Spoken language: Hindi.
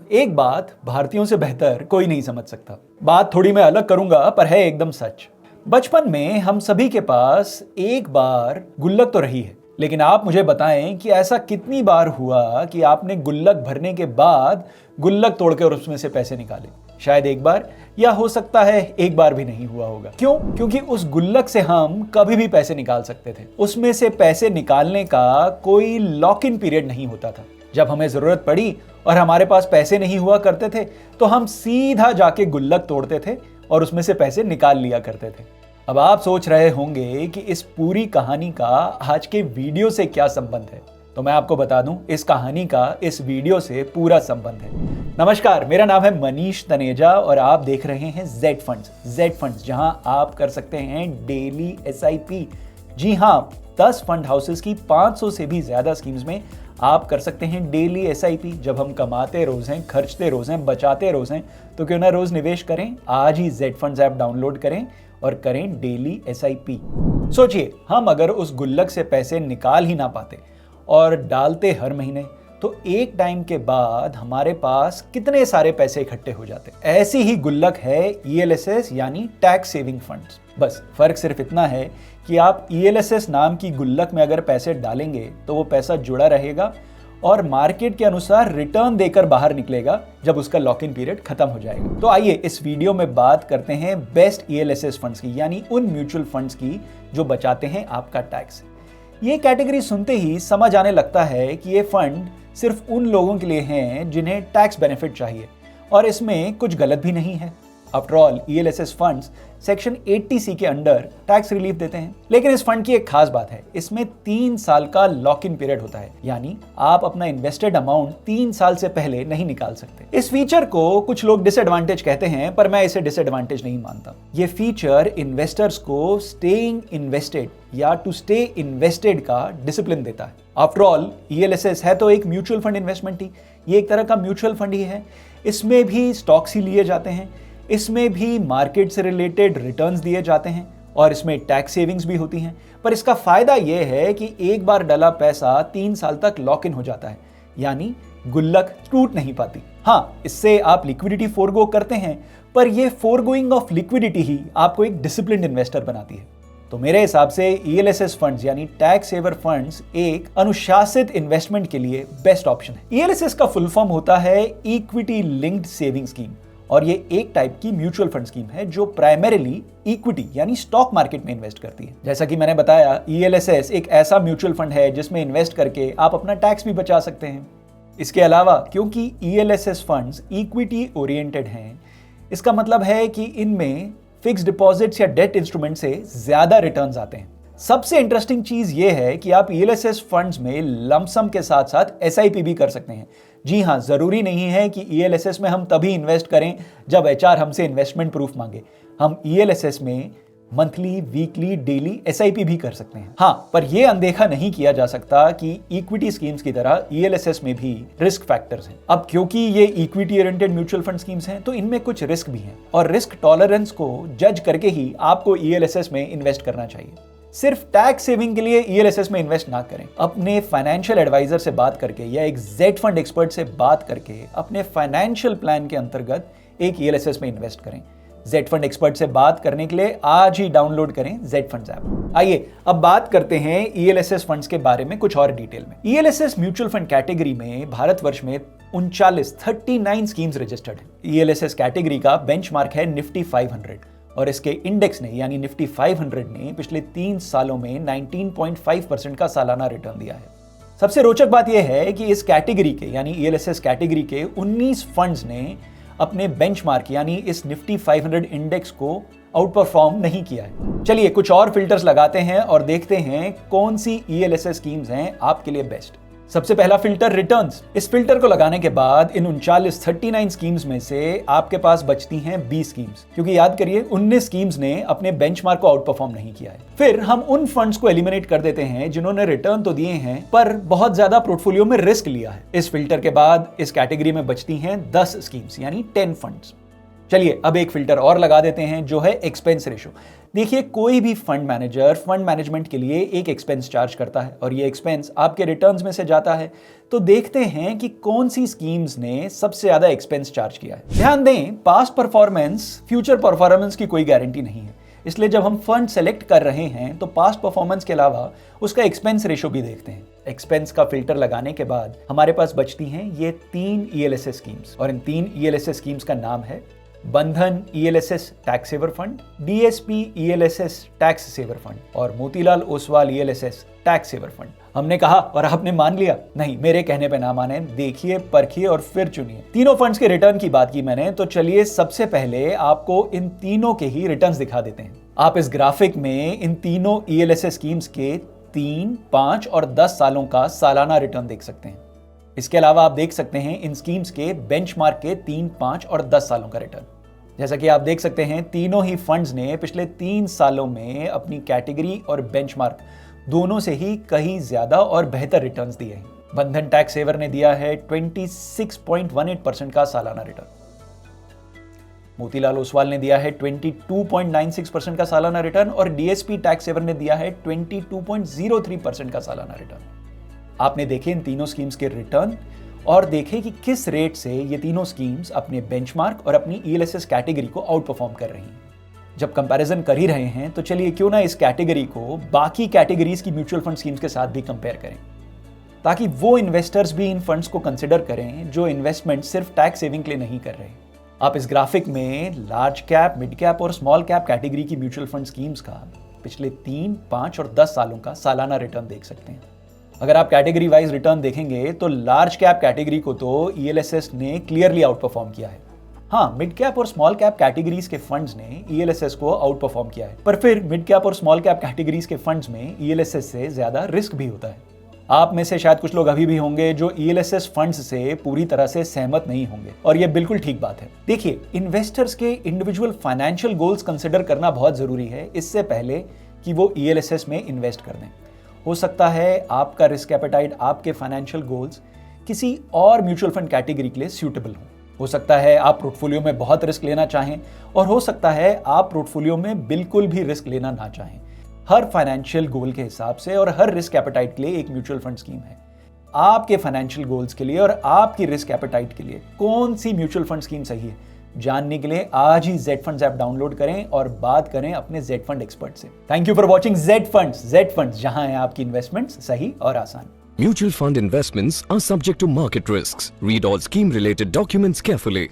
एक बात भारतीयों से बेहतर कोई नहीं समझ सकता। बात थोड़ी मैं अलग करूंगा पर है एकदम सच। बचपन में हम सभी के पास एक बार गुल्लक तो रही है, लेकिन आप मुझे बताएं कि ऐसा कितनी बार हुआ कि आपने गुल्लक भरने के बाद गुल्लक तोड़कर उसमें से पैसे निकाले। शायद एक बार, या हो सकता है एक बार भी नहीं हुआ होगा। क्यों? क्योंकि उस गुल्लक से हम कभी भी पैसे निकाल सकते थे। उसमें से पैसे निकालने का कोई लॉक इन पीरियड नहीं होता था। जब हमें जरूरत पड़ी और हमारे पास पैसे नहीं हुआ करते थे तो हम सीधा जाके गुल्लक तोड़ते थे और उसमें से पैसे निकाल लिया करते थे। अब आप सोच रहे होंगे कि इस पूरी कहानी का आज के वीडियो से क्या संबंध है, तो मैं आपको बता दूं, इस कहानी का इस वीडियो से पूरा संबंध है। नमस्कार, मेरा नाम है मनीष तनेजा और आप देख रहे हैं जेड फंड्स, जहां आप कर सकते हैं डेली एसआईपी। जी हाँ, 10 फंड हाउसेस की 500 से भी ज्यादा स्कीम्स में आप कर सकते हैं डेली एसआईपी। जब हम कमाते रोज हैं, खर्चते रोज हैं, बचाते रोज हैं, तो क्यों ना रोज निवेश करें। आज ही जेड फंड्स ऐप डाउनलोड करें और करें डेली एसआईपी। सोचिए, हम अगर उस गुल्लक से पैसे निकाल ही ना पाते और डालते हर महीने, तो एक टाइम के बाद हमारे पास कितने सारे पैसे इकट्ठे हो जाते। ऐसी ही गुल्लक है ईएलएसएस यानी टैक्स सेविंग फंड्स। बस फर्क सिर्फ इतना है कि आप ईएलएसएस नाम की गुल्लक में अगर पैसे डालेंगे तो वो पैसा जुड़ा रहेगा और मार्केट के अनुसार रिटर्न देकर बाहर निकलेगा जब उसका लॉक इन पीरियड खत्म हो जाएगा। तो आइए इस वीडियो में बात करते हैं बेस्ट ईएलएसएस फंड्स की, यानी उन म्यूचुअल फंड्स की जो बचाते हैं आपका टैक्स। ये कैटेगरी सुनते ही समझ आने लगता है कि ये फंड सिर्फ उन लोगों के लिए हैं जिन्हें टैक्स बेनिफिट चाहिए, और इसमें कुछ गलत भी नहीं है। After all ELSS funds section 80C के अंडर टैक्स रिलीफ देते हैं। लेकिन इस फंड की एक खास बात है, इसमें 3 साल का लॉक इन पीरियड होता है, यानी आप अपना इन्वेस्टेड अमाउंट 3 साल से पहले नहीं निकाल सकते। इस फीचर को कुछ लोग डिसएडवांटेज कहते हैं, पर मैं इसे डिसएडवांटेज नहीं मानता। ये फीचर इन्वेस्टर्स को स्टेइंग इन्वेस्टेड या टू स्टे इन्वेस्टेड का डिसिप्लिन देता है। आफ्टर ऑल ईएलएसएस है तो एक म्यूचुअल फंड इन्वेस्टमेंट ही, ये एक तरह का म्यूचुअल फंड ही है। इसमें भी स्टॉक्स ही लिए जाते हैं, इसमें भी मार्केट से रिलेटेड रिटर्न्स दिए जाते हैं और इसमें टैक्स सेविंग्स भी होती हैं। पर इसका फायदा यह है कि एक बार डला पैसा 3 साल तक लॉक इन हो जाता है, यानी गुल्लक टूट नहीं पाती। हाँ, इससे आप लिक्विडिटी फोरगो करते हैं, पर यह फोरगोइंग ऑफ लिक्विडिटी ही आपको एक डिसिप्लिन्ड इन्वेस्टर बनाती है। तो मेरे हिसाब से ईएलएसएस फंड्स यानी टैक्स सेवर फंड्स एक अनुशासित इन्वेस्टमेंट के लिए बेस्ट ऑप्शन है। ईएलएसएस का फुल फॉर्म होता है इक्विटी लिंक्ड सेविंग स्कीम, और ये एक टाइप की म्यूचुअल फंड स्कीम है जो प्राइमरीली इक्विटी यानी स्टॉक मार्केट में इन्वेस्ट करती है। जैसा कि मैंने बताया, ईएलएसएस एक ऐसा म्यूचुअल फंड है जिसमें इन्वेस्ट करके आप अपना टैक्स भी बचा सकते हैं। इसके अलावा क्योंकि ईएलएसएस फंड्स इक्विटी ओरिएंटेड हैं, इसका मतलब है कि इनमें फिक्स डिपॉजिट्स या डेट इंस्ट्रूमेंट से ज्यादा रिटर्न्स आते हैं। सबसे इंटरेस्टिंग चीज यह है कि आप ईएलएसएस फंड्स में लमसम के साथ साथ एसआईपी भी कर सकते हैं। जी हाँ, जरूरी नहीं है कि ईएलएसएस में हम तभी इन्वेस्ट करें जब एचआर हमसे इन्वेस्टमेंट प्रूफ मांगे। हम ईएलएसएस में मंथली, वीकली, डेली एसआईपी भी कर सकते हैं। हाँ, पर यह अनदेखा नहीं किया जा सकता कि इक्विटी स्कीम्स की तरह ईएलएसएस में भी रिस्क फैक्टर्स हैं। अब क्योंकि ये equity oriented mutual fund schemes हैं, तो इनमें कुछ रिस्क भी हैं, और रिस्क टॉलरेंस को जज करके ही आपको ईएलएसएस में इन्वेस्ट करना चाहिए। सिर्फ टैक्स सेविंग के लिए ईएलएसएस में इन्वेस्ट ना करें। अपने फाइनेंशियल एडवाइजर से बात करके या एक जेड फंड एक्सपर्ट से बात करके अपने फाइनेंशियल प्लान के अंतर्गत एक ईएलएसएस में इन्वेस्ट करें। जेड फंड एक्सपर्ट से बात करने के लिए आज ही डाउनलोड करें जेड फंड्स ऐप। आइए अब बात करते हैं ईएलएसएस फंड्स के बारे में कुछ और डिटेल में। ईएलएसएस म्यूचुअल फंड कैटेगरी में भारतवर्ष में 39 स्कीम्स रजिस्टर्ड है। ईएलएसएस कैटेगरी का बेंचमार्क है निफ्टी 500, और इसके इंडेक्स ने यानी निफ्टी 500 ने पिछले 3 सालों में 19.5% का सालाना रिटर्न दिया है। सबसे रोचक बात यह है कि इस कैटेगरी के यानी ईएलएसएस कैटेगरी के 19 फंड्स ने अपने बेंचमार्क यानी इस निफ्टी 500 इंडेक्स को आउट परफॉर्म नहीं किया है। चलिए कुछ और फिल्टर्स लगाते हैं और देखते हैं कौन सी ईएलएसएस स्कीम्स हैं आपके लिए बेस्ट। सबसे पहला फिल्टर रिटर्न्स। इस फिल्टर को लगाने के बाद इन 39 स्कीम्स में से आपके पास बचती हैं 20 स्कीम्स, क्योंकि याद करिए 19 स्कीम्स ने अपने बेंचमार्क को आउट परफॉर्म नहीं किया है। फिर हम उन फंड्स को एलिमिनेट कर देते हैं जिन्होंने रिटर्न तो दिए हैं पर बहुत ज्यादा पोर्टफोलियो में रिस्क लिया है। इस फिल्टर के बाद इस कैटेगरी में बचती हैं 10 स्कीम्स यानी 10 फंड्स। चलिए अब एक फिल्टर और लगा देते हैं जो है एक्सपेंस रेशो। देखिए कोई भी फंड मैनेजर फंड मैनेजमेंट के लिए एक एक्सपेंस चार्ज करता है और ये एक्सपेंस आपके रिटर्न्स में से जाता है। तो देखते हैं कि कौन सी स्कीम्स ने सबसे ज्यादा एक्सपेंस चार्ज किया है। ध्यान दें, पास्ट परफॉर्मेंस फ्यूचर परफॉर्मेंस की कोई गारंटी नहीं है, इसलिए जब हम फंड सेलेक्ट कर रहे हैं तो पास्ट परफॉर्मेंस के अलावा उसका एक्सपेंस रेशो भी देखते हैं। एक्सपेंस का फिल्टर लगाने के बाद हमारे पास बचती हैं ये 3 ELSS स्कीम्स और इन 3 ELSS स्कीम्स का नाम है Bandhan ELSS tax saver fund, DSP ELSS tax saver fund और Motilal Oswal ELSS tax saver fund. हमने कहा और आपने मान लिया? नहीं, मेरे कहने पे ना माने, देखिए परखिए और फिर चुनिए। तीनों फंड्स के रिटर्न की बात की मैंने, तो चलिए सबसे पहले आपको इन तीनों के ही रिटर्न्स दिखा देते हैं। आप इस ग्राफिक में इन तीनों ELSS स्कीम्स के 3, 5 और 10 सालों का सालाना रिटर्न देख सकते हैं। इसके अलावा आप देख सकते हैं इन स्कीम्स के बेंचमार्क के 3, 5 और 10 सालों का रिटर्न। जैसा कि आप देख सकते हैं तीनों ही फंड्स ने पिछले 3 सालों में अपनी कैटेगरी और बेंचमार्क दोनों से ही कहीं ज्यादा और बेहतर रिटर्न्स दिए हैं। बंधन टैक्स सेवर ने दिया है 26.18% का सालाना रिटर्न, मोतीलाल ओसवाल ने दिया है 22.96% का सालाना रिटर्न और DSP टैक्स सेवर ने दिया है 22.03% का सालाना रिटर्न। आपने देखे इन तीनों स्कीम्स के रिटर्न और देखे कि किस रेट से ये तीनों स्कीम्स अपने बेंचमार्क और अपनी ELSS कैटेगरी को आउट परफॉर्म कर रही हैं। जब कंपैरिजन कर ही रहे हैं तो चलिए क्यों ना इस कैटेगरी को बाकी कैटेगरीज की म्यूचुअल फंड स्कीम्स के साथ भी कंपेयर करें, ताकि वो इन्वेस्टर्स भी इन फंड्स को कंसिडर करें जो इन्वेस्टमेंट सिर्फ टैक्स सेविंग के लिए नहीं कर रहे। आप इस ग्राफिक में लार्ज कैप, मिड कैप और स्मॉल कैप कैटेगरी की म्यूचुअल फंड स्कीम्स का पिछले 3, 5 और 10 सालों का सालाना रिटर्न देख सकते हैं। अगर आप कैटेगरी वाइज रिटर्न देखेंगे तो लार्ज कैप कैटेगरी को तो ELSS ने क्लियरली आउट परफॉर्म किया है। हाँ, मिड कैप और स्मॉल कैप कैटेगरीज के फंड्स ने ELSS को आउट परफॉर्म किया है, पर फिर मिड कैप और स्मॉल कैप कैटेगरीज के फंड्स में ELSS से ज्यादा रिस्क भी होता है। आप में से शायद कुछ लोग अभी भी होंगे जो ELSS फंड्स से पूरी तरह से सहमत नहीं होंगे और ये बिल्कुल ठीक बात है। देखिए, इन्वेस्टर्स के इंडिविजुअल फाइनेंशियल गोल्स कंसिडर करना बहुत जरूरी है इससे पहले कि वो ELSS में इन्वेस्ट कर दें। हो सकता है आपका रिस्क एपेटाइट, आपके फाइनेंशियल गोल्स किसी और म्यूचुअल फंड कैटेगरी के लिए सूटेबल हो सकता है आप पोर्टफोलियो में बहुत रिस्क लेना चाहें और हो सकता है आप पोर्टफोलियो में बिल्कुल भी रिस्क लेना ना चाहें। हर फाइनेंशियल गोल के हिसाब से और हर रिस्क एपेटाइट के लिए एक म्यूचुअल फंड स्कीम है। आपके फाइनेंशियल गोल्स के लिए और आपकी रिस्क एपेटाइट के लिए कौन सी म्यूचुअल फंड स्कीम सही है, जानने के लिए आज ही Z Funds ऐप डाउनलोड करें और बात करें अपने Z Fund एक्सपर्ट से। Thank you for watching Z Funds, जहां है आपकी इन्वेस्टमेंट्स सही और आसान। Mutual fund investments are subject to market risks. Read all scheme related documents carefully.